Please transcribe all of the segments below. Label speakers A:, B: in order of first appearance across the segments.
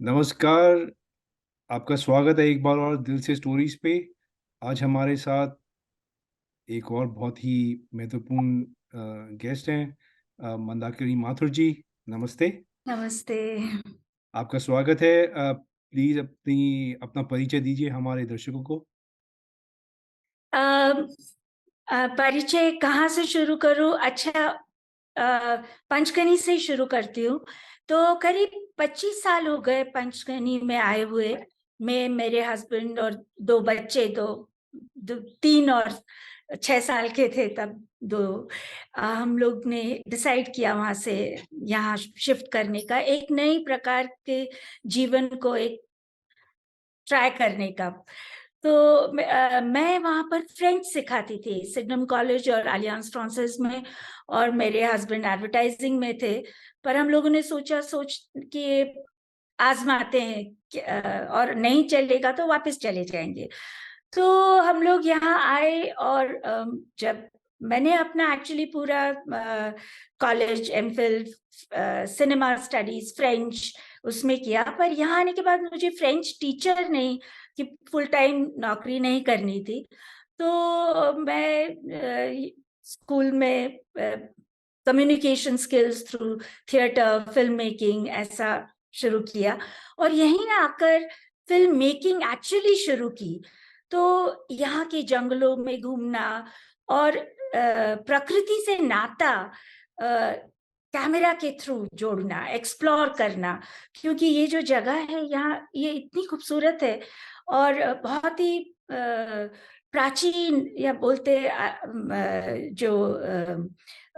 A: नमस्कार, आपका स्वागत है एक बार और दिल से स्टोरीज़ पे। आज हमारे साथ एक और बहुत ही महत्वपूर्ण गेस्ट हैं मंदाकिनी माथुर जी, नमस्ते।
B: नमस्ते।
A: आपका स्वागत है। प्लीज़ अपना परिचय दीजिए हमारे दर्शकों को।
B: अ परिचय कहाँ से शुरू करूँ? अच्छा, पंचगनी से शुरू करती हूँ। तो करीब 25 साल हो गए पंचगनी में आए हुए। मैं, मेरे हस्बैंड और 2 बच्चे, 3 और 6 साल के थे तब 2। हम लोग ने डिसाइड किया वहाँ से यहाँ शिफ्ट करने का, एक नई प्रकार के जीवन को एक ट्राई करने का। तो मैं वहाँ पर फ्रेंच सिखाती थी, सिग्नम कॉलेज और अलियांस फ्रांसेस में, और मेरे हस्बैंड एडवर्टाइजिंग में थे। पर हम लोगों ने सोच कि आज़माते हैं और नहीं चलेगा तो वापस चले जाएँगे। तो हम लोग यहाँ आए और जब मैंने अपना एक्चुअली पूरा college, MPhil, cinema studies, French उसमें किया, पर यहाँ आने के बाद मुझे फ्रेंच टीचर नहीं कि फुल टाइम नौकरी नहीं करनी थी। तो मैं स्कूल में communication skills through theatre, film making ऐसा शुरू किया, और यहीं आकर फ़िल्म मेकिंग एक्चुअली शुरू की। तो यहाँ के जंगलों में घूमना और प्रकृति से नाता कैमरा के थ्रू जोड़ना, एक्सप्लोर करना, क्योंकि ये जो जगह है यहाँ, ये इतनी खूबसूरत है और बहुत ही प्राचीन, या बोलते जो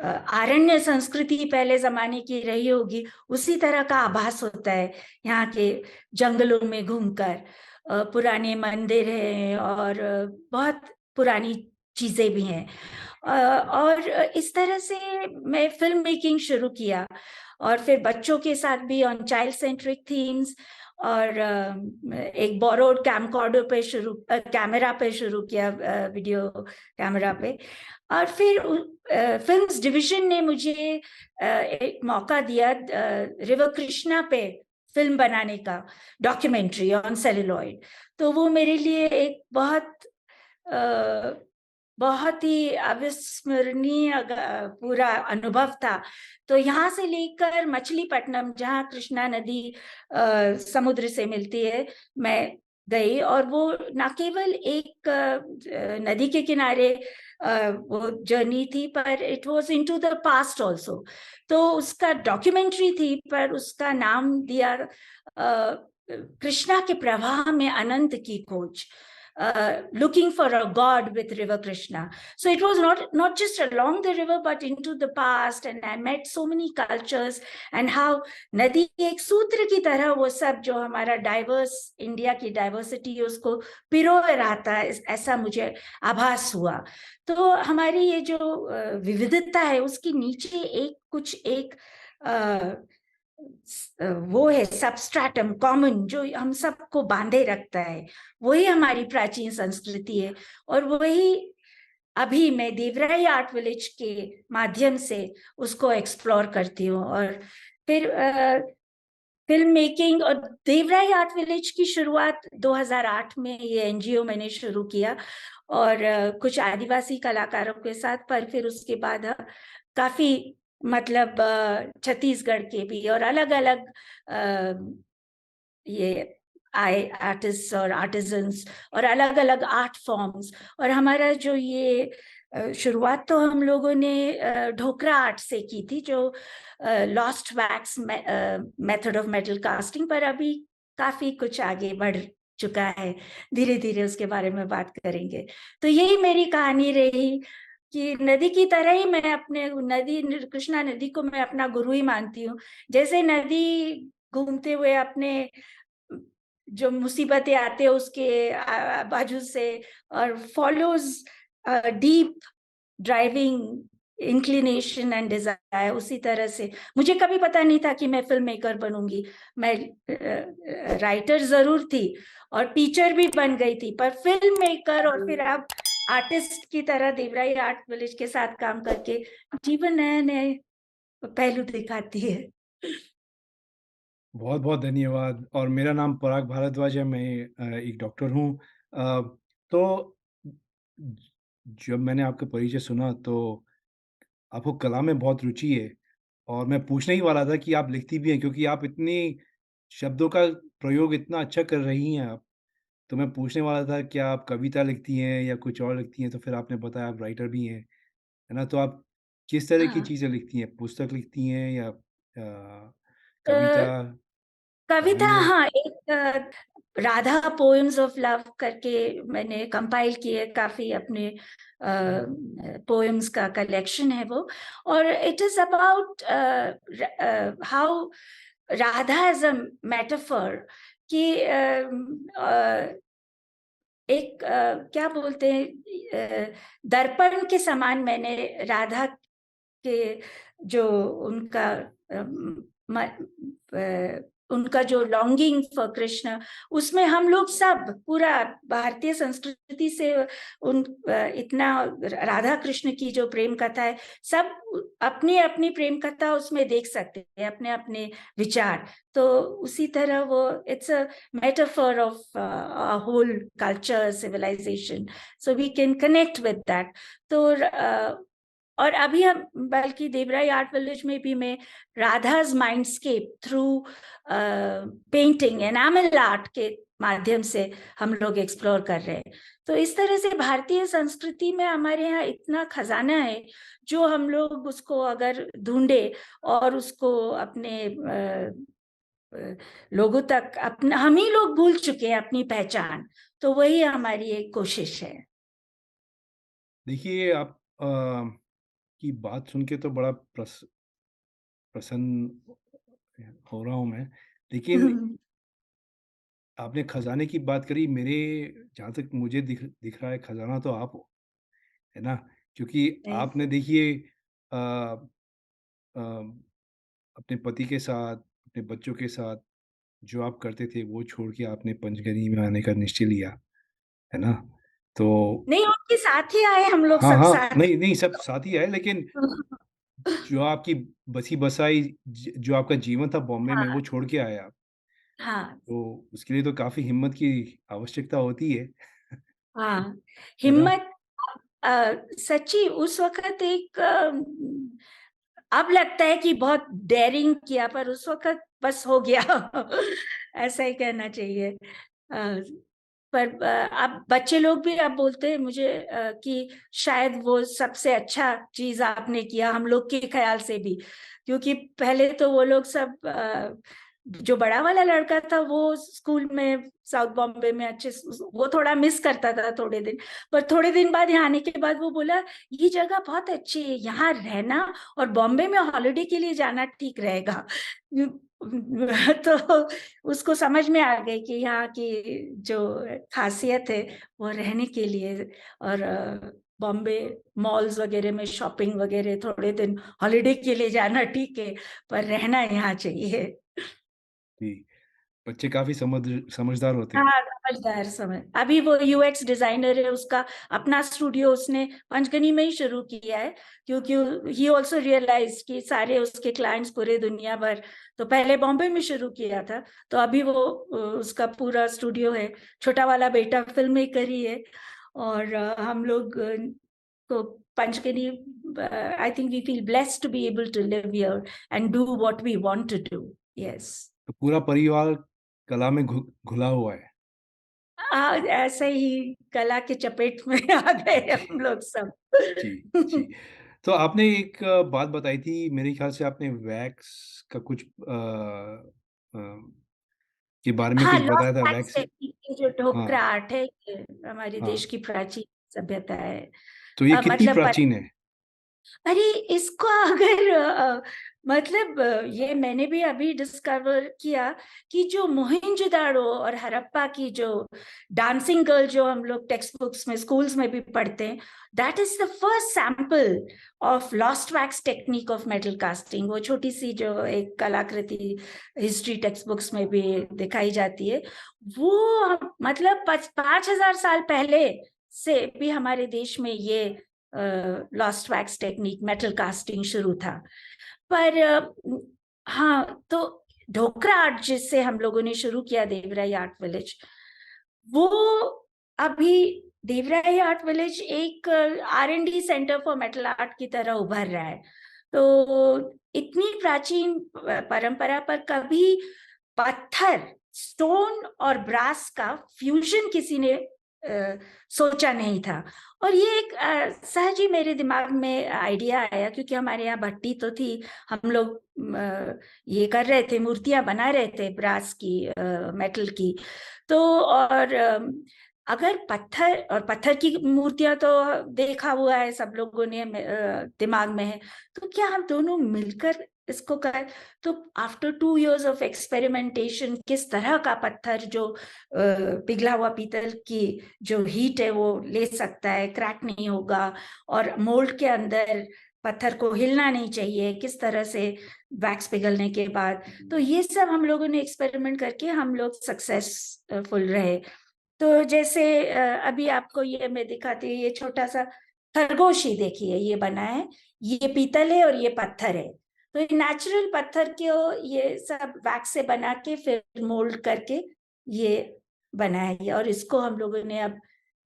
B: आरण्य संस्कृति पहले ज़माने की रही होगी, उसी तरह का आभास होता है यहाँ के जंगलों में घूमकर। पुराने मंदिर हैं और बहुत पुरानी चीज़ें भी हैं। और इस तरह से मैं फ़िल्म मेकिंग शुरू किया, और फिर बच्चों के साथ भी ऑन चाइल्ड सेंट्रिक थीम्स, और एक बोरोड कैमकॉर्डर पे कैमरा पे शुरू किया, वीडियो कैमरा पे। और फिर फिल्म्स डिवीज़न ने मुझे एक मौका दिया रिवर कृष्णा पे फ़िल्म बनाने का, डॉक्यूमेंट्री ऑन सेलुलॉइड। तो वो मेरे लिए एक बहुत ही अविस्मरणीय पूरा अनुभव था। तो यहाँ से लेकर मछलीपट्टनम, जहाँ कृष्णा नदी समुद्र से मिलती है, मैं गई, और वो ना केवल एक नदी के किनारे वो जर्नी थी, पर it was into the past also. तो उसका डॉक्यूमेंट्री थी, पर उसका नाम दिया कृष्णा के प्रवाह में अनंत की खोज, looking for a god with river Krishna. So it was not just along the river but into the past, and I met so many cultures, and how नदी एक सूत्र की तरह वो सब जो हमारा डाइवर्स इंडिया की डाइवर्सिटी है उसको पिरोए रहता है, ऐसा मुझे आभास हुआ। तो हमारी ये जो विविधता है उसके नीचे एक वो है सबस्ट्रेटम कॉमन, जो हम सबको बांधे रखता है। वही हमारी प्राचीन संस्कृति है, और वही अभी मैं देवराई आर्ट विलेज के माध्यम से उसको एक्सप्लोर करती हूँ। और फिर फिल्म मेकिंग और देवराई आर्ट विलेज की शुरुआत 2008 में ये एनजीओ मैंने शुरू किया, और कुछ आदिवासी कलाकारों के साथ। पर फिर उसके बाद काफी, मतलब छत्तीसगढ़ के भी और अलग अलग ये आए आर्टिस्ट और आर्टिजन्स और अलग अलग आर्ट फॉर्म्स। और हमारा जो ये शुरुआत तो हम लोगों ने ढोकरा आर्ट से की थी, जो lost wax method of metal casting, पर अभी काफी कुछ आगे बढ़ चुका है। धीरे धीरे उसके बारे में बात करेंगे। तो यही मेरी कहानी रही कि नदी की तरह ही मैं अपने कृष्णा नदी को मैं अपना गुरु ही मानती हूँ। जैसे नदी घूमते हुए अपने जो मुसीबतें आते हैं उसके बाजू से, और follows deep driving inclination and desire, उसी तरह से मुझे कभी पता नहीं था कि मैं फिल्म मेकर बनूंगी। मैं राइटर जरूर थी और टीचर भी बन गई थी, पर फिल्म मेकर और फिर अब आर्टिस्ट की तरह देवराई आर्ट विलेज के साथ काम करके जीवन नए नए पहलू दिखाती है।
A: बहुत बहुत धन्यवाद। और मेरा नाम पराग भारद्वाज है, मैं एक डॉक्टर हूँ। तो जब मैंने आपका परिचय सुना तो आपको कला में बहुत रुचि है, और मैं पूछने ही वाला था कि आप लिखती भी हैं, क्योंकि आप इतनी शब्दों का प्रयोग इतना अच्छा कर रही हैं आप। तो मैं पूछने वाला था, क्या आप कविता लिखती हैं या कुछ और लिखती हैं? तो फिर आपने बताया आप राइटर भी हैं, है ना? तो आप किस तरह की
B: हाँ।
A: चीज़ें लिखती हैं? पुस्तक लिखती हैं या
B: अ,
A: कविता,
B: कविता,
A: कहानियाँ?
B: हाँ, एक राधा पोएम्स ऑफ लव करके मैंने कंपाइल किए, काफी अपने पोएम्स का कलेक्शन है वो। और it is about how Radha as a metaphor कि एक क्या बोलते हैं, दर्पण के समान मैंने राधा के जो उनका उनका जो लॉन्गिंग फॉर कृष्ण, उसमें हम लोग सब पूरा भारतीय संस्कृति से उन इतना राधा कृष्ण की जो प्रेम कथा है, सब अपनी अपनी प्रेम कथा उसमें देख सकते हैं, अपने अपने विचार। तो उसी तरह वो it's a metaphor of whole culture civilization, so we can connect with that. तो और अभी हम बल्कि देवराई आर्ट विलेज में भी मैं Radha's माइंडस्केप through painting enamel art के माध्यम से हम लोग एक्सप्लोर कर रहे हैं। तो इस तरह से भारतीय संस्कृति में हमारे यहाँ इतना खजाना है, जो हम लोग उसको अगर ढूंढे और उसको अपने लोगों तक, अपना हम ही लोग भूल चुके हैं अपनी पहचान, तो वही हमारी एक कोशिश है।
A: देखिए, आप की बात सुन के तो बड़ा प्रसन्न हो रहा हूँ मैं। लेकिन आपने खज़ाने की बात करी, मेरे जहाँ तक मुझे दिख दिख रहा है खज़ाना तो आप हो, है ना? क्योंकि आपने देखिए अ अ, अपने पति के साथ, अपने बच्चों के साथ जो आप करते थे वो छोड़ के आपने पंचगनी में आने का निश्चय लिया, है ना? तो
B: नहीं, उनके साथ ही आए, हम लोग
A: हाँ,
B: सब
A: हाँ,
B: साथ।
A: नहीं, नहीं सब साथ ही आए, लेकिन जो आपकी बसी-बसाई जो आपका जीवन था बॉम्बे में,
B: हाँ,
A: वो छोड़ के आए आप।
B: हाँ,
A: तो उसके लिए तो काफ़ी हिम्मत की आवश्यकता होती
B: हाँ।
A: है ना?
B: हिम्मत, सच्ची उस वक़्त एक अब लगता है कि बहुत डेयरिंग किया, पर उस वक़्त बस हो गया। ऐसा ही कहना चाहिए। पर अब बच्चे लोग भी अब बोलते हैं मुझे कि शायद वो सबसे अच्छा चीज़ आपने किया, हम लोग के ख़्याल से भी। क्योंकि पहले तो वो लोग सब जो बड़ा वाला लड़का था वो स्कूल में साउथ बॉम्बे में अच्छे वो थोड़ा मिस करता था थोड़े दिन, पर थोड़े दिन बाद यहाँ आने के बाद वो बोला ये जगह बहुत अच्छी है, यहाँ रहना और बॉम्बे में हॉलिडे के लिए जाना ठीक रहेगा। तो उसको समझ में आ गई कि यहाँ की जो खासियत है वो रहने के लिए, और बॉम्बे मॉल्स वगैरह में शॉपिंग वगैरह थोड़े दिन हॉलिडे के लिए जाना ठीक है, पर रहना यहाँ चाहिए।
A: जी, बच्चे काफ़ी समझदार होते हैं।
B: हाँ, समझदार समझ। अभी वो यूएक्स डिजाइनर है, उसका अपना स्टूडियो उसने पंचगनी में ही शुरू किया है, क्योंकि ही ऑल्सो रियलाइज कि सारे उसके क्लाइंट्स पूरे दुनिया भर, तो पहले बॉम्बे में शुरू किया था, तो अभी वो उसका पूरा स्टूडियो है। छोटा वाला बेटा फिल्म मेकर ही है, और हम लोग को Panchgani, I think we feel blessed to be able to live here and do what we want to do. Yes.
A: तो पूरा परिवार कला में घुला हुआ है।
B: ऐसे ही कला के चपेट में आ गए हम लोग सब।
A: जी, जी। तो आपने एक बात बताई थी, मेरे ख्याल से आपने वैक्स का कुछ अ, के बारे में
B: हाँ,
A: कुछ बताया
B: लॉस्ट
A: था,
B: वैक्स
A: वैक्स।
B: टेक्निक की जो
A: हाँ,
B: ढोकरा आर्ट है, ये हमारे
A: हाँ।
B: देश की प्राचीन सभ्यता है।
A: तो ये कितनी
B: मतलब
A: प्राचीन है?
B: अरे इसको अगर मतलब ये मैंने भी अभी डिस्कवर किया कि जो मोहनजोदाड़ो और हड़प्पा की जो डांसिंग गर्ल जो हम लोग टेक्स्ट बुक्स में स्कूल्स में भी पढ़ते हैं, that is the first sample of lost wax technique of metal casting. वो छोटी सी जो एक कलाकृति हिस्ट्री टेक्स्ट बुक्स में भी दिखाई जाती है, वो मतलब 5,000 साल पहले से भी हमारे देश में ये lost wax technique metal casting शुरू था। पर हाँ, तो ढोकरा आर्ट जिससे हम लोगों ने शुरू किया, देवराई आर्ट विलेज, वो अभी देवराई आर्ट विलेज एक R&D centre for metal art की तरह उभर रहा है। तो इतनी प्राचीन परंपरा पर कभी पत्थर, स्टोन और ब्रास का फ्यूजन किसी ने सोचा नहीं था। और ये एक सहज ही मेरे दिमाग में आइडिया आया, क्योंकि हमारे यहाँ भट्टी तो थी, हम लोग ये कर रहे थे, मूर्तियां बना रहे थे ब्रास की, मेटल की। तो और अगर पत्थर की मूर्तियां तो देखा हुआ है सब लोगों ने, दिमाग में है, तो क्या हम दोनों मिलकर इसको कर। तो आफ्टर 2 years ऑफ एक्सपेरिमेंटेशन, किस तरह का पत्थर जो पिघला हुआ पीतल की जो हीट है वो ले सकता है, क्रैक नहीं होगा, और मोल्ड के अंदर पत्थर को हिलना नहीं चाहिए, किस तरह से वैक्स पिघलने के बाद। तो ये सब हम लोगों ने एक्सपेरिमेंट करके हम लोग सक्सेसफुल रहे। तो जैसे अभी आपको ये मैं दिखाती हूँ, ये छोटा सा खरगोश ही देखिए, ये बना है, ये पीतल है और ये पत्थर है। तो ये नेचुरल पत्थर को ये सब वैक्स से बना के फिर मोल्ड करके ये बना है, और इसको हम लोगों ने अब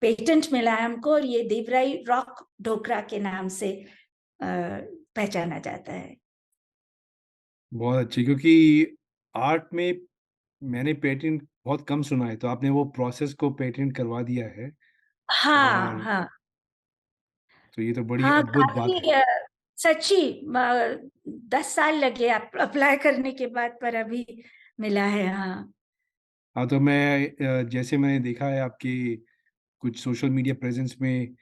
B: पेटेंट मिला है हमको, और ये देवराई रॉक ढोकरा के नाम से पहचाना जाता है।
A: बहुत अच्छी, क्योंकि आर्ट में मैंने पेटेंट बहुत कम सुना है, तो आपने वो प्रोसेस को पेटेंट करवा दिया है।
B: हाँ
A: और
B: हाँ
A: तो ये तो बड़ी
B: हाँ,
A: अद्भुत बात
B: काफी
A: है।
B: सच्ची 10 साल लगे अप्लाई करने के बाद, पर अभी मिला है। हाँ
A: हाँ, तो मैं जैसे मैंने देखा है आपके कुछ सोशल मीडिया प्रेजेंस में,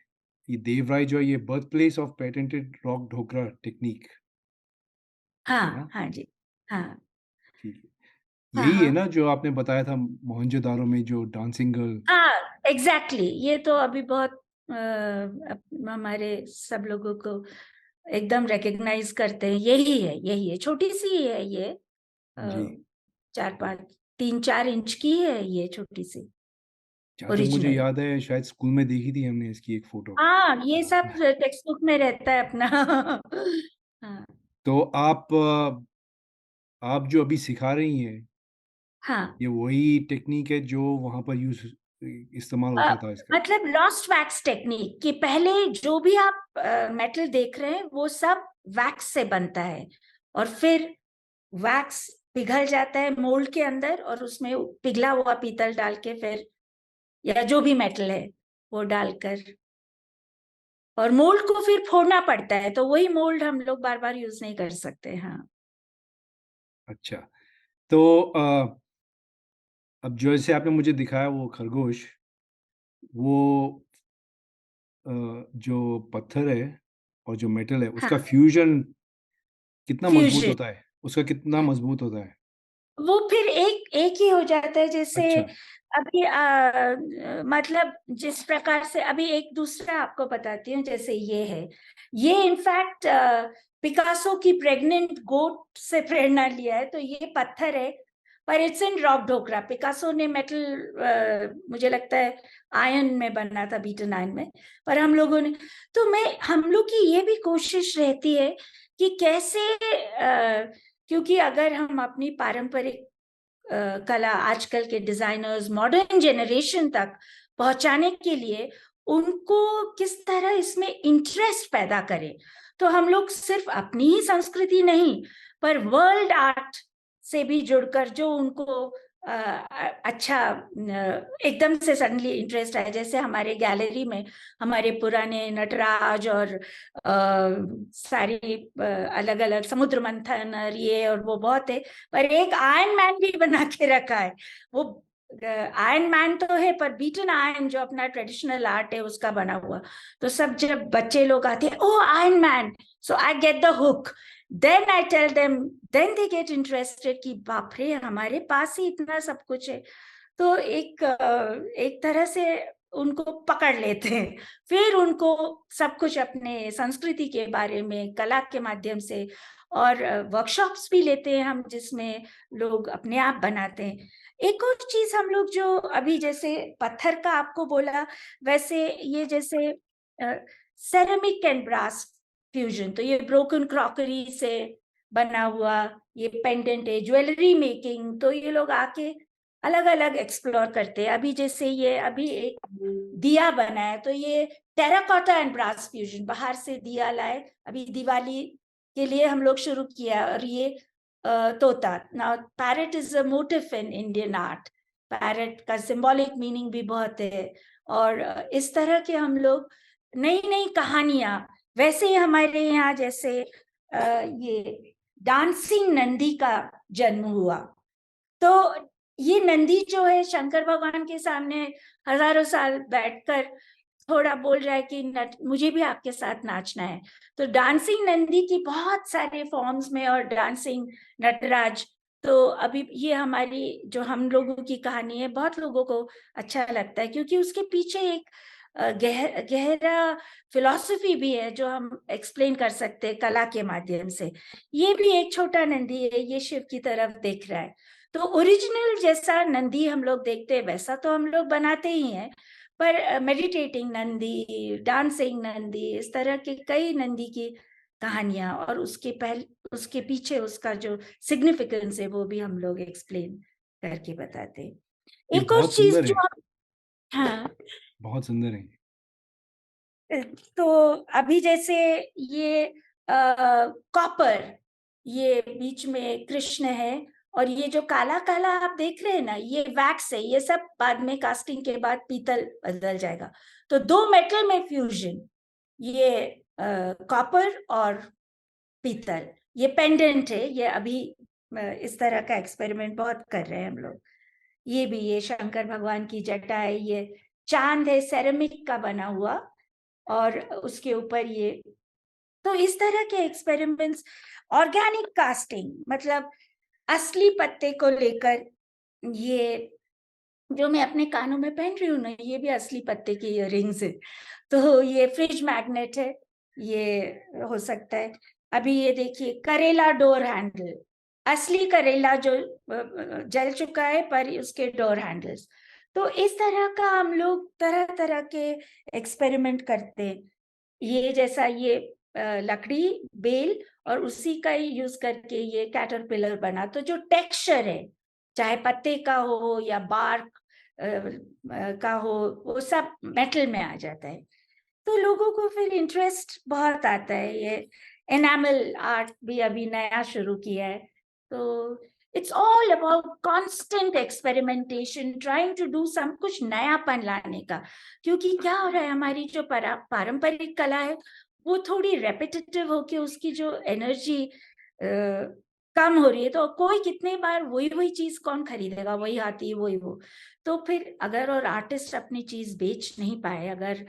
A: ये देवराय जो है ये birth place of patented rock Dhokra technique, है
B: हाँ
A: ना?
B: हाँ जी। हाँ
A: ठीक है।
B: हाँ
A: यही है
B: हाँ
A: ना जो आपने बताया था मोहनजोदारो में जो डांसिंग गर्ल?
B: हाँ, एग्जैक्टली। ये तो अभी बहुत हमारे सब लोगों को एकदम रिकग्नाइज करते हैं, यही है, छोटी सी ही है ये,
A: जी।
B: 3-4 इंच की है ये, छोटी सी
A: जहाँ तक मुझे
B: ओरिजिनल।
A: याद है शायद स्कूल में देखी थी हमने इसकी एक फोटो।
B: हाँ, ये सब टेक्स्ट बुक में रहता है अपना। हाँ
A: तो आप जो अभी सिखा रही हैं,
B: हाँ।
A: ये वही टेक्निक है जो वहाँ पर इस्तेमाल
B: अ,
A: होता था इसका?
B: मतलब लॉस्ट वैक्स टेक्निक, कि पहले जो भी आप मेटल देख रहे हैं वो सब वैक्स से बनता है, और फिर वैक्स पिघल जाता है मोल्ड के अंदर, और उसमें पिघला हुआ पीतल डाल के फिर, या जो भी मेटल है वो डालकर, और मोल्ड को फिर फोड़ना पड़ता है, तो वही मोल्ड हम लोग बार बार यूज नहीं कर सकते। हाँ
A: अच्छा। तो अब जैसे आपने मुझे दिखाया वो खरगोश, वो जो पत्थर है और जो मेटल है उसका
B: हाँ,
A: फ्यूज़न कितना मज़बूत
B: फ्यूजन,
A: होता है? उसका कितना मज़बूत होता है?
B: वो फिर एक एक ही हो जाता है। जैसे
A: अच्छा,
B: अभी मतलब जिस प्रकार से, अभी एक दूसरा आपको बताती हूँ, जैसे ये है, ये इनफैक्ट पिकासो की प्रेग्नेंट गोट से प्रेरणा लिया है। तो ये पत्थर है, पर it's in rock Dhokra. Picasso ने मेटल, मुझे लगता है आयन में बना था, बीटन आयन में, पर हम लोगों ने, तो हम लोग की ये भी कोशिश रहती है कि कैसे, क्योंकि अगर हम अपनी पारंपरिक कला आजकल के डिजाइनर्स मॉडर्न जनरेशन तक पहुंचाने के लिए उनको किस तरह इसमें इंटरेस्ट पैदा करें, तो हम लोग सिर्फ अपनी ही संस्कृति नहीं, पर वर्ल्ड आर्ट से भी जुड़कर, जो उनको अच्छा एकदम से सडनली इंटरेस्ट आया। जैसे हमारे गैलरी में हमारे पुराने नटराज और सारी अलग अलग समुद्र मंथन और ये और वो बहुत है, पर एक आयरन मैन भी बना के रखा है। वो आयरन मैन तो है, पर बीटन आयरन जो अपना ट्रेडिशनल आर्ट है उसका बना हुआ। तो सब जब बच्चे लोग आते हैं, oh Iron Man, so I get the hook, then I tell them, then they get interested कि बाप रे, हमारे पास ही इतना सब कुछ है। तो एक तरह से उनको पकड़ लेते हैं, फिर उनको सब कुछ अपने संस्कृति के बारे में कला के माध्यम से, और वर्कशॉप्स भी लेते हैं हम, जिसमें लोग अपने आप बनाते हैं। एक और चीज हम लोग जो अभी जैसे पत्थर का आपको बोला, वैसे ये जैसे सेरेमिक एंड ब्रास फ्यूजन, तो ये ब्रोकन क्रॉकरी से बना हुआ ये पेंडेंट है, ज्वेलरी मेकिंग, तो ये लोग आके अलग अलग एक्सप्लोर करते हैं। अभी जैसे ये अभी एक दिया बना है, तो ये टेराकोटा एंड ब्रास फ्यूजन, बाहर से दिया लाए, अभी दिवाली के लिए हम लोग शुरू किया। और ये तोता, now parrot is a motive in Indian art, parrot का सिंबॉलिक मीनिंग भी बहुत है। और इस तरह के हम लोग नई नई कहानियां, वैसे ही हमारे यहाँ जैसे ये डांसिंग नंदी का जन्म हुआ। तो ये नंदी जो है शंकर भगवान के सामने हजारों साल बैठकर थोड़ा बोल रहा है कि मुझे भी आपके साथ नाचना है। तो डांसिंग नंदी की बहुत सारे फॉर्म्स में, और डांसिंग नटराज, तो अभी ये हमारी जो हम लोगों की कहानी है, बहुत लोगों को अच्छा लगता है, क्योंकि उसके पीछे एक गहरा फिलॉसफी भी है जो हम एक्सप्लेन कर सकते हैं कला के माध्यम से। ये भी एक छोटा नंदी है, ये शिव की तरफ देख रहा है। तो ओरिजिनल जैसा नंदी हम लोग देखते हैं वैसा तो हम लोग बनाते ही हैं, पर मेडिटेटिंग नंदी, डांसिंग नंदी, इस तरह के कई नंदी की कहानियां, और उसके पीछे उसका जो सिग्निफिकेंस है वो भी हम लोग एक्सप्लेन करके बताते हैं।
A: ये
B: एक और
A: बहुत
B: चीज
A: सुंदर
B: जो
A: है,
B: हम, हाँ,
A: बहुत सुंदर है।
B: तो अभी जैसे ये कॉपर, ये बीच में कृष्ण है, और ये जो काला काला आप देख रहे हैं ना, ये वैक्स है, ये सब बाद में कास्टिंग के बाद पीतल बदल जाएगा। तो दो मेटल में फ्यूजन, ये कॉपर और पीतल, ये पेंडेंट है। ये अभी इस तरह का एक्सपेरिमेंट बहुत कर रहे हैं हम लोग। ये भी, ये शंकर भगवान की जटा है, ये चांद है सेरेमिक का बना हुआ, और उसके ऊपर ये, तो इस तरह के एक्सपेरिमेंट्स। ऑर्गेनिक कास्टिंग मतलब असली पत्ते को लेकर, ये जो मैं अपने कानों में पहन रही हूँ ना, ये भी असली पत्ते की इयररिंग्स है। तो ये फ्रिज मैग्नेट है, ये हो सकता है। अभी ये देखिए करेला डोर हैंडल, असली करेला जो जल चुका है, पर उसके डोर हैंडल्स। तो इस तरह का हम लोग तरह तरह के एक्सपेरिमेंट करते हैं। ये जैसा ये लकड़ी बेल, और उसी का ही यूज करके ये कैटरपिलर बना। तो जो टेक्सचर है, चाहे पत्ते का हो या बार्क का हो, वो सब मेटल में आ जाता है। तो लोगों को फिर इंटरेस्ट बहुत आता है। ये एनामल आर्ट भी अभी नया शुरू किया है। तो it's all about constant experimentation, trying to do some, कुछ नयापन लाने का। क्योंकि क्या हो रहा है, हमारी जो पारंपरिक कला है वो थोड़ी रेपिटेटिव होके उसकी जो एनर्जी कम हो रही है। तो कोई कितने बार वही वही चीज कौन खरीदेगा, वही आती वही वो। तो फिर अगर और आर्टिस्ट अपनी चीज बेच नहीं पाए, अगर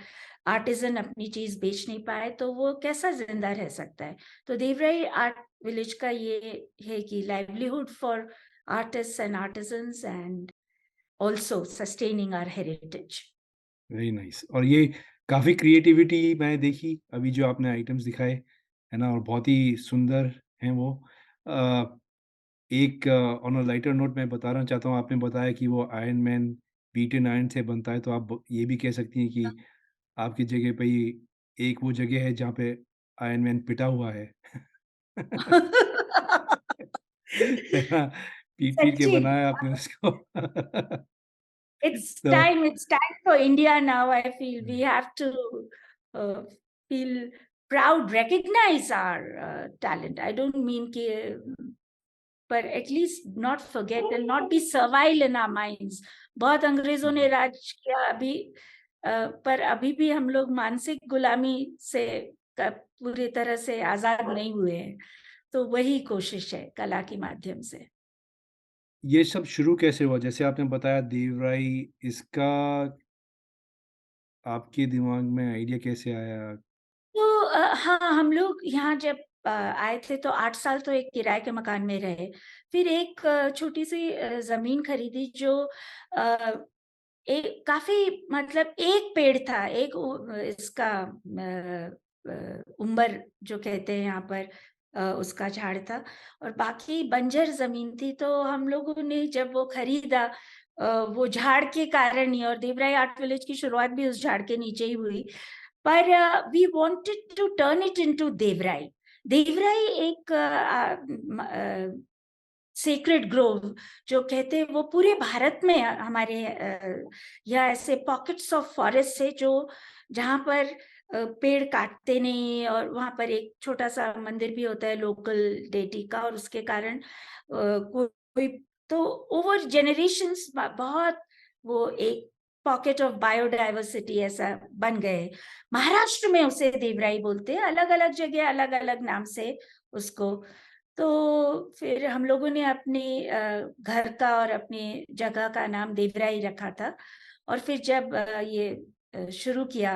B: आर्टिजन अपनी चीज बेच नहीं पाए, तो वो कैसा जिंदा रह सकता है। तो देवराई आर्ट विलेज का ये है कि livelihood for artist and artisans, and also sustaining our heritage.
A: Very nice. और ये काफ़ी क्रिएटिविटी मैंने देखी अभी जो आपने आइटम्स दिखाए, है ना? और बहुत ही सुंदर हैं वो। अ, एक ऑन अ लाइटर नोट मैं बताना चाहता हूँ, आपने बताया कि वो आयरन मैन बीटन आयरन से बनता है, तो आप ये भी कह सकती हैं कि आपकी जगह पे ही एक वो जगह है जहाँ पे आयरन मैन पिटा हुआ है। है ना? पीट-पीट के
B: सच्ची,
A: बनाया आपने उसको।
B: it's
A: तो
B: time, it's time for India now. I feel we have to uh, feel proud, recognize our talent. I don't mean कि, but at least not forget and not be servile in our minds. बहुत अंग्रेजों ने राज किया अभी, पर अभी भी हम लोग मानसिक गुलामी से पूरी तरह से आजाद नहीं हुए हैं। तो वही कोशिश है कला के माध्यम से।
A: ये सब शुरू कैसे हुआ? जैसे आपने बताया देवराई, इसका आपके दिमाग में आइडिया कैसे आया?
B: तो हाँ, हम लोग यहाँ जब आए थे तो 8 साल तो एक किराए के मकान में रहे। फिर एक छोटी सी जमीन खरीदी, जो एक काफी, मतलब एक पेड़ था, एक इसका उम्बर जो कहते हैं यहाँ पर, उसका झाड़ था, और बाकी बंजर जमीन थी। तो हम लोगों ने जब वो खरीदा, वो झाड़ के कारण ही, और देवराई आर्ट विलेज की शुरुआत भी उस झाड़ के नीचे ही हुई। पर we wanted to turn it into Devrai. Devrai एक सेक्रेड ग्रोव जो कहते हैं, वो पूरे भारत में हमारे या ऐसे पॉकेट्स ऑफ फॉरेस्ट है जो जहाँ पर पेड़ काटते नहीं, और वहाँ पर एक छोटा सा मंदिर भी होता है लोकल डेटी का, और उसके कारण कोई तो ओवर जेनरेशंस बहुत वो एक पॉकेट ऑफ बायोडाइवर्सिटी ऐसा बन गए। महाराष्ट्र में उसे देवराई बोलते हैं, अलग अलग जगह अलग अलग नाम से उसको। तो फिर हम लोगों ने अपने घर का और अपनी जगह का नाम देवराई रखा था, और फिर जब ये शुरू किया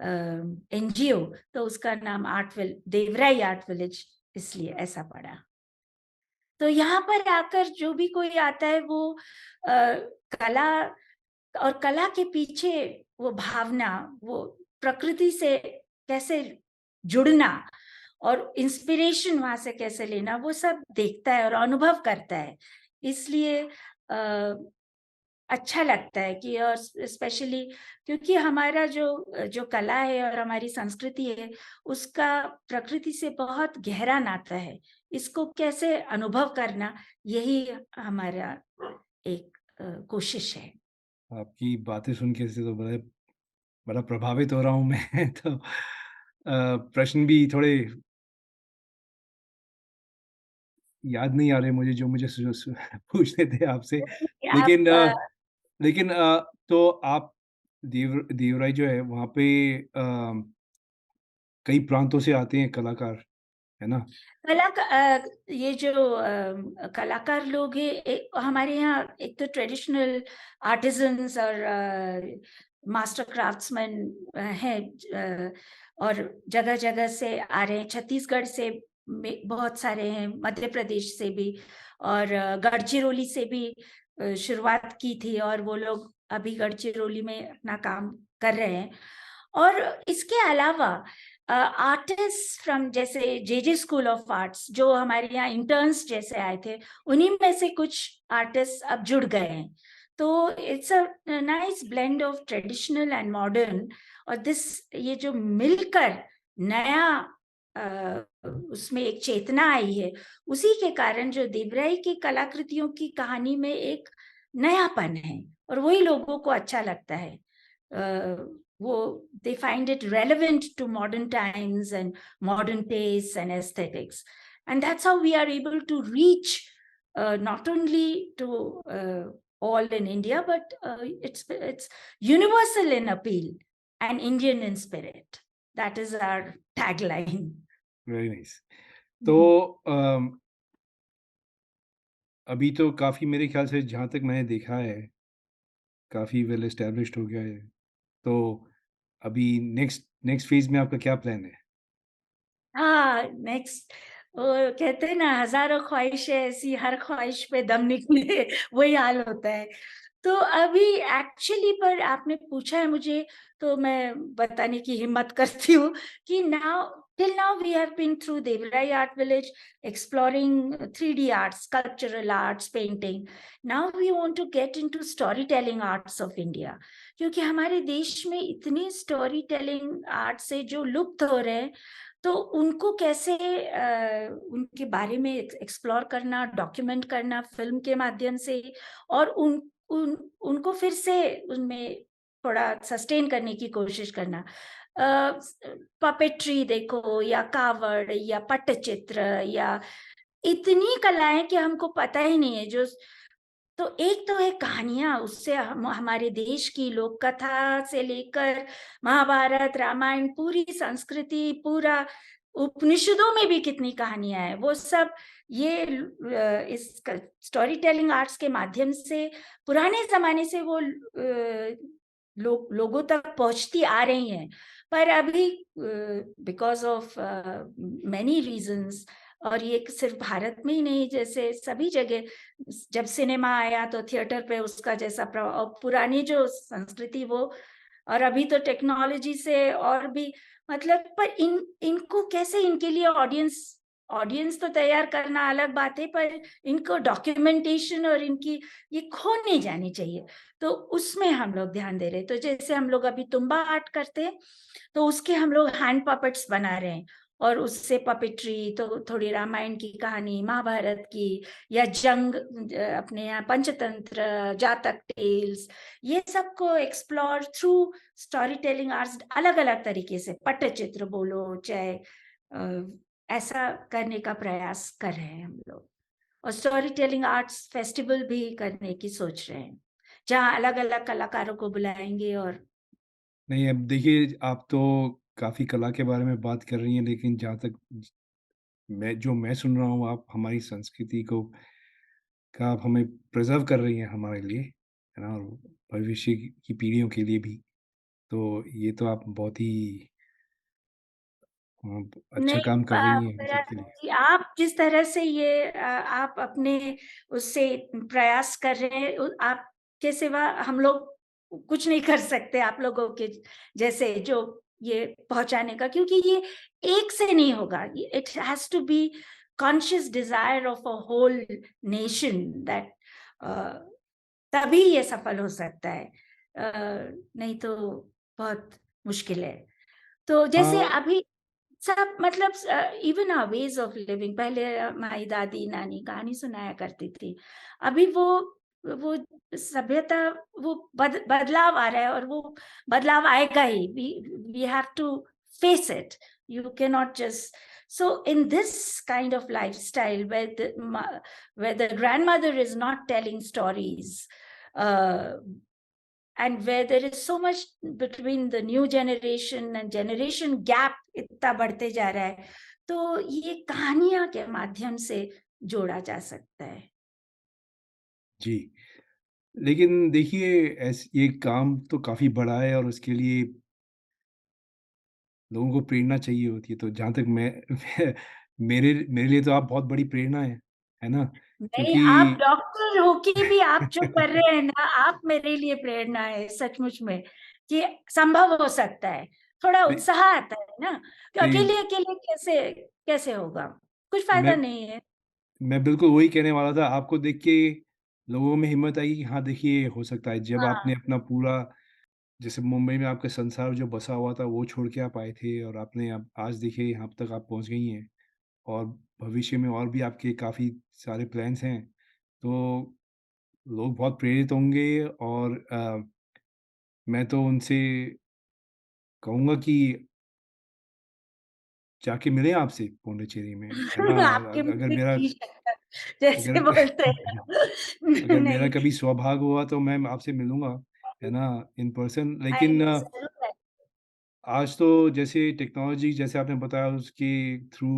B: एनजीओ, तो उसका नाम देवराई आर्ट विलेज इसलिए ऐसा पड़ा। तो यहाँ पर आकर जो भी कोई आता है वो कला और कला के पीछे वो भावना, वो प्रकृति से कैसे जुड़ना और इंस्पिरेशन वहां से कैसे लेना, वो सब देखता है और अनुभव करता है। इसलिए अच्छा लगता है कि, और स्पेशली क्योंकि हमारा जो कला है और हमारी संस्कृति है, उसका प्रकृति से बहुत गहरा नाता है। इसको कैसे अनुभव करना, यही हमारा एक कोशिश है।
A: आपकी बातें सुन के ऐसे तो बड़ा बड़ा प्रभावित हो रहा हूँ मैं तो प्रश्न भी थोड़े याद नहीं आ रहे मुझे जो मुझे पूछने थे आपसे। लेकिन
B: आप
A: लेकिन तो आप देवराई जो है वहाँ पे कई प्रांतों से आते हैं कलाकार, है ना?
B: ये जो कलाकार लोग हैं, हमारे यहाँ एक तो ट्रेडिशनल आर्टिजन्स और मास्टर क्राफ्ट्समैन हैं, और जगह जगह से आ रहे हैं। छत्तीसगढ़ से बहुत सारे हैं, मध्य प्रदेश से भी, और गढ़चिरौली से भी शुरुआत की थी, और वो लोग अभी गढ़चिरौली में अपना काम कर रहे हैं। और इसके अलावा आर्टिस्ट फ्रॉम जैसे जे स्कूल ऑफ आर्ट्स, जो हमारे यहाँ इंटर्न्स जैसे आए थे, उन्हीं में से कुछ आर्टिस्ट अब जुड़ गए हैं। तो it's a nice blend of traditional and modern, और ये जो मिलकर नया उसमें एक चेतना आई है, उसी के कारण जो देवराई की कलाकृतियों की कहानी में एक नयापन है, और वही लोगों को अच्छा लगता है। they find it relevant to modern times and modern tastes and aesthetics, and that's how we are able to reach not only to all in India, but it's universal in appeal and Indian in spirit. That is our tagline.
A: Very nice. तो अभी तो काफ़ी मेरे ख़्याल से जहाँ तक मैंने देखा है, काफ़ी वेल एस्टेब्लिश्ड हो गया है। तो अभी नेक्स्ट नेक्स्ट फ़ेज़ में आपका क्या प्लान है?
B: हाँ, नेक्स्ट वो कहते हैं ना, हज़ारों ख्वाहिशें ऐसी, हर ख्वाहिश पे दम निकले वही हाल होता है। तो अभी एक्चुअली पर आपने पूछा है मुझे, तो मैं बताने की हिम्मत करती हूँ कि till now we have been through Devarai Art Village, exploring 3D arts, sculptural arts, painting. Now we want to get into storytelling arts of India, क्योंकि हमारे देश में इतनी स्टोरी टेलिंग आर्ट्स है जो लुप्त हो रहे हैं। तो उनको कैसे उनके बारे में एक्सप्लोर करना, डॉक्यूमेंट करना फिल्म के माध्यम से, और उनको फिर से उनमें थोड़ा सस्टेन करने की कोशिश करना। पपेट्री देखो, या कावड़, या पट्टचित्र, या इतनी कलाएं कि हमको पता ही नहीं है। तो एक तो है कहानियां, उससे हमारे देश की लोक कथा से लेकर महाभारत, रामायण, पूरी संस्कृति, पूरा उपनिषदों में भी कितनी कहानियां हैं, वो सब ये इस स्टोरी टेलिंग आर्ट्स के माध्यम से पुराने जमाने से वो लोगों तक पहुंचती आ रही हैं। पर अभी बिकॉज ऑफ मैनी रीजंस, और ये सिर्फ भारत में ही नहीं, जैसे सभी जगह जब सिनेमा आया तो थिएटर पे उसका जैसा प्रभाव, पुरानी जो संस्कृति वो, और अभी तो टेक्नोलॉजी से और भी, मतलब पर इनको कैसे, इनके लिए ऑडियंस तो तैयार करना अलग बात है, पर इनको डॉक्यूमेंटेशन और इनकी ये खो नहीं जानी चाहिए। तो उसमें हम लोग ध्यान दे रहे हैं। तो जैसे हम लोग अभी तुम्बा आर्ट करते हैं, तो उसके हम लोग हैंड पपेट्स बना रहे हैं, और उससे पपेट्री, तो थोड़ी रामायण की कहानी, महाभारत की, या जंग, अपने यहाँ पंचतंत्र, जातक टेल्स, ये सब को explore through story telling arts, अलग अलग तरीके से, पट्टचित्र बोलो चाहे, ऐसा करने का प्रयास कर रहे हैं हम लोग। और स्टोरी टेलिंग आर्ट्स फेस्टिवल भी करने की सोच रहे हैं, जहाँ अलग अलग कलाकारों को बुलाएंगे। और
A: नहीं, अब देखिए, आप तो काफ़ी कला के बारे में बात कर रही हैं, लेकिन जहाँ तक मैं सुन रहा हूँ, आप हमारी संस्कृति को का आप हमें प्रिज़र्व कर रही हैं हमारे लिए, है ना? और भविष्य की पीढ़ियों के लिए भी। तो ये तो आप बहुत ही अच्छा
B: नहीं,
A: काम कर रही हैं हम सबके लिए।
B: जी, आप जिस तरह से ये आप अपने उससे प्रयास कर रहे हैं, आपके सिवा हम लोग कुछ नहीं कर सकते आप लोगों के जैसे जो ये पहुंचाने का, क्योंकि ये एक से नहीं होगा। It has to be conscious desire of a whole nation, that तभी ये सफल हो सकता है। नहीं तो बहुत मुश्किल है। तो जैसे
A: हाँ,
B: अभी सब मतलब even our ways of living, पहले हमारी दादी नानी कहानी सुनाया करती थी। अभी वो सभ्यता, वो बदलाव आ रहा है, और वो बदलाव आएगा ही। We have to face it. You can not just, so in this kind of lifestyle where the grandmother is not telling stories, uh, and where there is so much between the new generation and generation gap इतना बढ़ते जा रहा है, तो ये कहानियां के माध्यम से जोड़ा जा सकता है।
A: जी। लेकिन देखिए, ये काम तो काफ़ी बड़ा है और उसके लिए लोगों को प्रेरणा चाहिए होती है। तो जहाँ तक मैं मैं मेरे मेरे लिए तो आप बहुत बड़ी प्रेरणा हैं, है ना?
B: नहीं,
A: क्योंकि
B: आप डॉक्टर होके भी आप जो कर रहे हैं ना, आप मेरे लिए प्रेरणा है सचमुच में, कि संभव हो सकता है। थोड़ा
A: नहीं
B: उत्साह आता है ना, कि
A: नहीं,
B: अकेले अकेले कैसे कैसे होगा, कुछ
A: मैं
B: फायदा नहीं है।
A: मैं बिल्कुल वही कहने वाला था। आपको देख के लोगों में हिम्मत आई कि हाँ, देखिए हो सकता है। जब आपने
B: हाँ,
A: अपना पूरा जैसे मुंबई में आपका संसार जो बसा हुआ था, वो छोड़ के आप आए थे और आपने अब आज देखिए यहाँ तक आप पहुँच गई हैं और भविष्य में और भी आपके काफ़ी सारे प्लान्स हैं। तो लोग बहुत प्रेरित होंगे और मैं तो उनसे कहूँगा कि जाके मिलें आपसे पौंडीचेरी में, है ना?
B: आपके मुँह
A: अगर
B: से
A: मेरा
B: घी शक्कर जैसे
A: अगर
B: बोलते हैं ना।
A: अगर मेरा
B: नहीं,
A: कभी सौभाग्य हुआ तो मैं आपसे मिलूँगा, है ना? In person. लेकिन
B: आएँगे, ज़रूर आएँगे।
A: आज तो जैसे टेक्नोलॉजी जैसे आपने बताया उसके थ्रू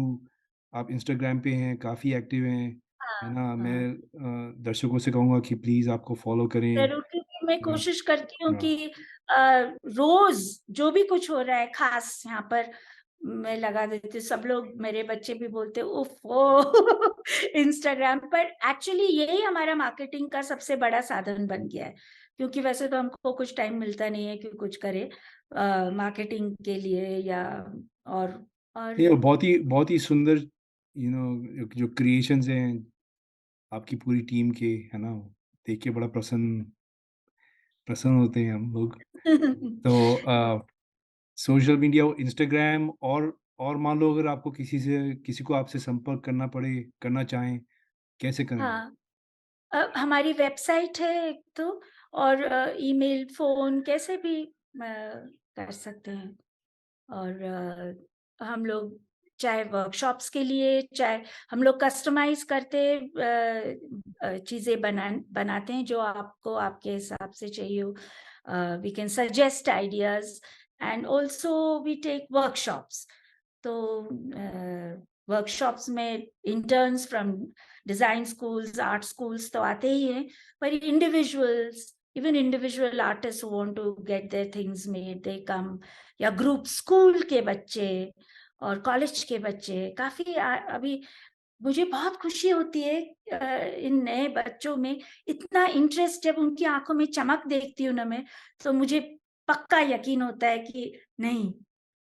A: आप इंस्टाग्राम पे हैं, काफ़ी एक्टिव हैं, है
B: हाँ,
A: ना? मैं
B: हाँ।
A: दर्शकों से कहूँगा कि प्लीज़ आपको फ़ॉलो करें,
B: ज़रूर, क्योंकि मैं
A: है ना?
B: कोशिश करती हूँ
A: हाँ,
B: कि रोज़ जो भी कुछ हो रहा है ख़ास यहाँ पर, मैं लगा देती हूँ। सब लोग, मेरे बच्चे भी बोलते हैं, उफ़्फ़ो! इंस्टाग्राम पर एक्चुअली यही हमारा मार्केटिंग का सबसे बड़ा साधन बन गया है। क्योंकि वैसे तो हमको कुछ टाइम मिलता नहीं है कि कुछ करें मार्केटिंग के लिए, या और
A: ये बहुत ही सुंदर जो क्रिएशंस हैं आपकी पूरी टीम के, है ना? देख के बड़ा प्रसन्न होते हैं हम लोग। तो सोशल मीडिया इंस्टाग्राम और मान लो अगर आपको किसी को आपसे संपर्क करना चाहें, कैसे करें?
B: हाँ। हमारी वेबसाइट है एक तो, और ईमेल, फ़ोन कैसे भी कर सकते हैं। और हम लोग चाहे वर्कशॉप्स के लिए, चाहे हम लोग कस्टमाइज़ करते चीज़ें बनाते हैं जो आपको आपके हिसाब से चाहिए हो। We can suggest ideas, and also we take workshops. तो वर्कशॉप्स में interns from design schools, art schools तो आते ही हैं, पर individuals, even individual artist want to get their things made, they come, या ग्रुप स्कूल के बच्चे और कॉलेज के बच्चे काफी अभी मुझे बहुत खुशी होती है इन नए बच्चों में इतना इंटरेस्ट। जब उनकी आंखों में चमक देखती हूँ ना मैं, तो मुझे पक्का यकीन होता है कि नहीं,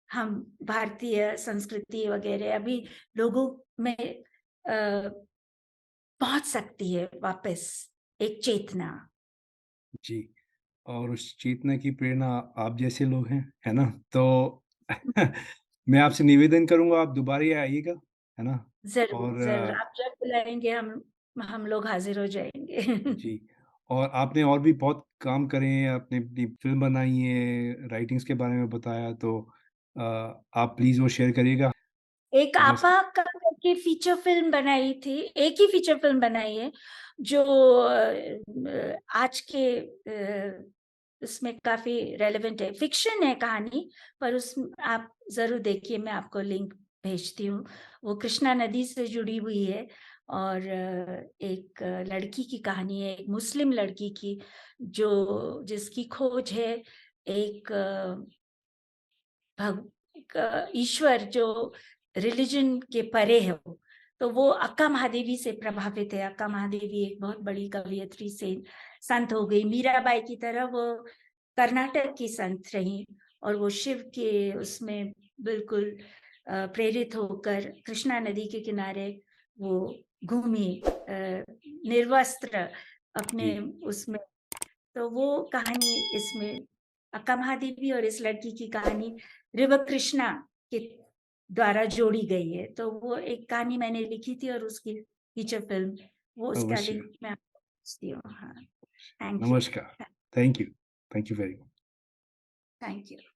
B: हम भारतीय संस्कृति वगैरह अभी लोगों में पहुंच सकती है वापस, एक चेतना।
A: जी, और उस चेतना की प्रेरणा आप जैसे लोग हैं, है ना? तो मैं आपसे निवेदन करूँगा आप दोबारा आइएगा, है ना?
B: ज़रूर,
A: और
B: ज़रूर, आप जब बुलाएँगे हम लोग हाज़िर हो जाएँगे।
A: जी, और आपने और भी बहुत काम करे हैं, आपने अपनी फ़िल्म बनाई है, राइटिंग्स के बारे में बताया, तो आप प्लीज़ वो शेयर करिएगा।
B: एक
A: नमस्ते।
B: आपा का करके फीचर फ़िल्म बनाई थी, एक ही फीचर फ़िल्म बनाई है, जो आज के उसमें काफ़ी रेलेवेंट है। फ़िक्शन है कहानी, पर आप ज़रूर देखिए, मैं आपको लिंक भेजती हूँ। वो कृष्णा नदी से जुड़ी हुई है और एक लड़की की कहानी है, एक मुस्लिम लड़की की, जिसकी खोज है एक ईश्वर जो रिलिजन के परे है वो। तो वो अक्का महादेवी से प्रभावित है। अक्का महादेवी एक बहुत बड़ी कवयित्री से संत हो गई। मीराबाई की तरह वो कर्नाटक की संत रहीं और वो शिव के उसमें बिल्कुल प्रेरित होकर कृष्णा नदी के किनारे वो घूमी, निर्वस्त्र अपने
A: जी,
B: उसमें। तो वो कहानी इसमें अक्का महादेवी और इस लड़की की कहानी रिवर कृष्णा के द्वारा जोड़ी गई है। तो वो एक कहानी मैंने लिखी थी और उसकी फीचर फ़िल्म, वो उसका
A: अवश्य।
B: लिंक मैं आपको भेजती हूँ। हाँ, थैंक यू,
A: नमस्कार। Thank you. Thank you very much.
B: Thank you.